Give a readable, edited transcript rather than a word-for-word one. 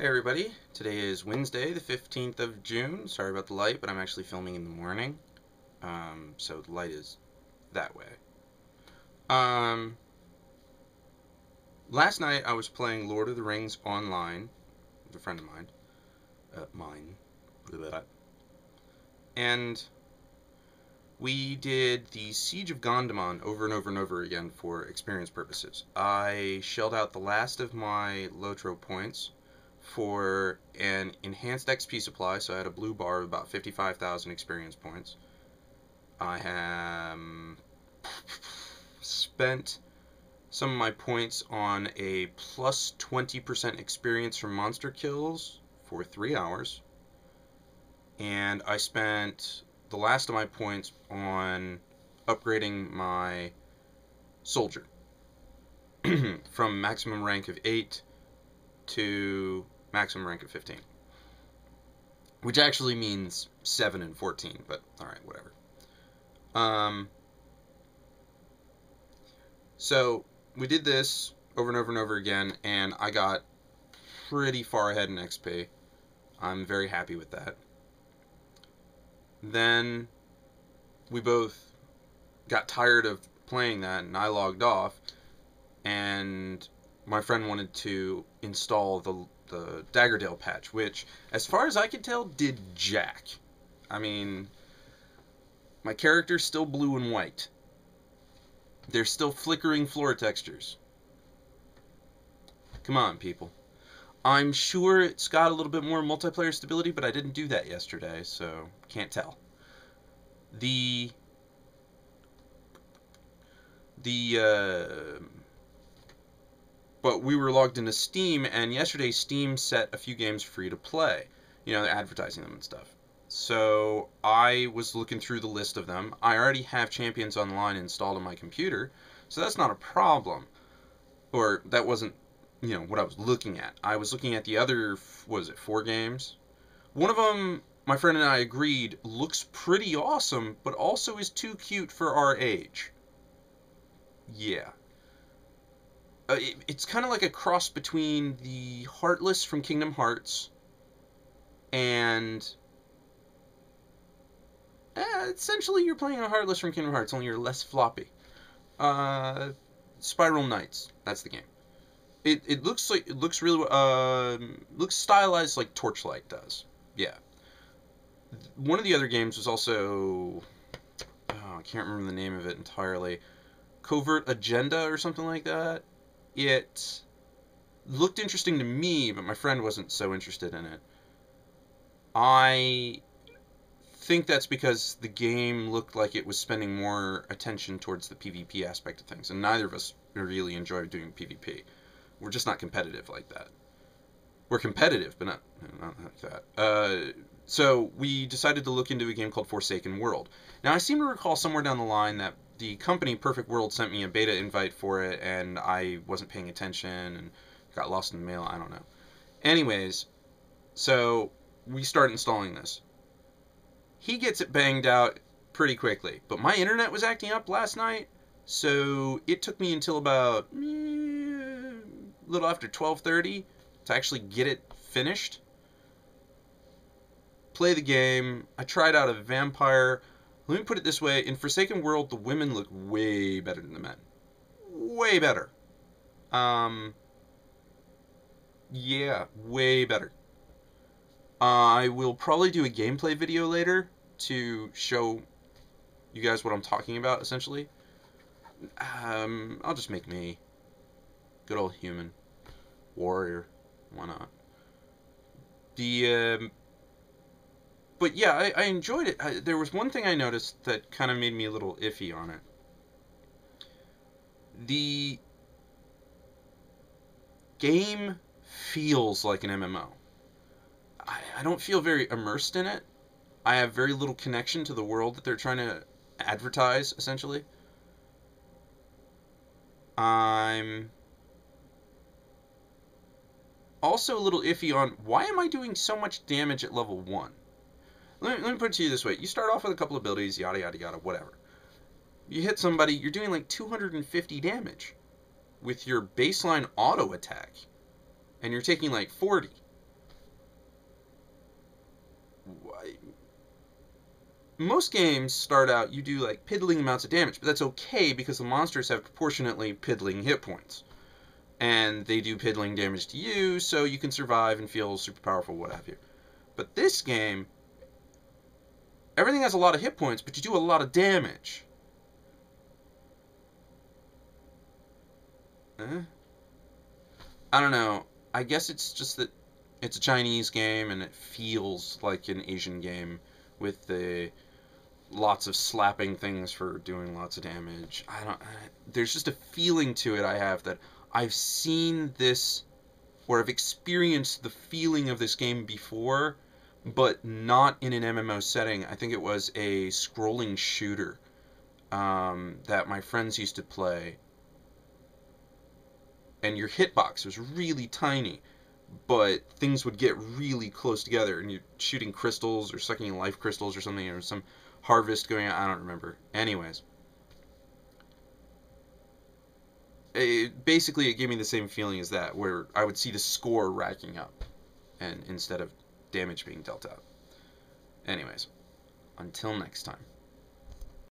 Hey everybody, today is Wednesday, the 15th of June. Sorry about the light, but I'm actually filming in the morning, so the light is that way. Um, Last night I was playing Lord of the Rings online with a friend of mine, blah, blah, blah. And we did the Siege of Gondomar over and over and over again for experience purposes. I shelled out the last of my LOTRO points for an enhanced XP supply, so I had a blue bar of about 55,000 experience points. I have spent some of my points on a plus 20% experience from monster kills for 3 hours. And I spent the last of my points on upgrading my soldier from maximum rank of 8 to maximum rank of 15. Which actually means 7 and 14, but alright, whatever. So we did this over and over and over again, and I got pretty far ahead in XP. I'm very happy with that. Then we both got tired of playing that, and I logged off, and my friend wanted to install the Daggerdale patch, which, as far as I could tell, did jack. I mean, my character's still blue and white. There's still flickering floor textures. Come on, people. I'm sure it's got a little bit more multiplayer stability, but I didn't do that yesterday, so can't tell. But we were logged into Steam, and yesterday Steam set a few games free to play. You know, they're advertising them and stuff. So I was looking through the list of them. I already have Champions Online installed on my computer, so that's not a problem. Or that wasn't, what I was looking at. I was looking at the other, what is it, 4 games? One of them, my friend and I agreed, looks pretty awesome, but also is too cute for our age. Yeah. It's kind of like a cross between the Heartless from Kingdom Hearts and essentially you're playing a Heartless from Kingdom Hearts, only you're less floppy. Spiral Knights, that's the game. It looks really looks stylized like Torchlight does. Yeah. One of the other games was also, I can't remember the name of it entirely. Covert Agenda or something like that. It looked interesting to me, but my friend wasn't so interested in it. I think that's because the game looked like it was spending more attention towards the PvP aspect of things, and neither of us really enjoy doing PvP. We're just not competitive like that. We're competitive, but not like that. So we decided to look into a game called Forsaken World. Now, I seem to recall somewhere down the line that the company Perfect World sent me a beta invite for it, and I wasn't paying attention and got lost in the mail. I don't know. Anyways, so we start installing this. He gets it banged out pretty quickly, but my internet was acting up last night, so it took me until about a little after 12:30 to actually get it finished. Play the game. I tried out a vampire. Let me put it this way. In Forsaken World, the women look way better than the men. Way better. Yeah, way better. I will probably do a gameplay video later to show you guys what I'm talking about, essentially. I'll just make me. Good old human. Warrior. Why not? But yeah, I enjoyed it. There was one thing I noticed that kind of made me a little iffy on it. The game feels like an MMO. I don't feel very immersed in it. I have very little connection to the world that they're trying to advertise, essentially. I'm also a little iffy on why am I doing so much damage at level 1? Let me put it to you this way. You start off with a couple abilities, yada yada yada, whatever. You hit somebody, you're doing like 250 damage with your baseline auto attack, and you're taking like 40. most games start out, you do like piddling amounts of damage, but that's okay because the monsters have proportionately piddling hit points. And they do piddling damage to you, so you can survive and feel super powerful, what have you. But this game, everything has a lot of hit points, but you do a lot of damage. I don't know. I guess it's just that it's a Chinese game and it feels like an Asian game with the lots of slapping things for doing lots of damage. There's just a feeling to it I have that I've seen this, or I've experienced the feeling of this game before, but not in an MMO setting. I think it was a scrolling shooter that my friends used to play, and your hitbox was really tiny, but things would get really close together, and you're shooting crystals or sucking life crystals or something, or some harvest going on. I don't remember. Anyways, basically it gave me the same feeling as that, where I would see the score racking up, and instead of damage being dealt out. Anyways, until next time.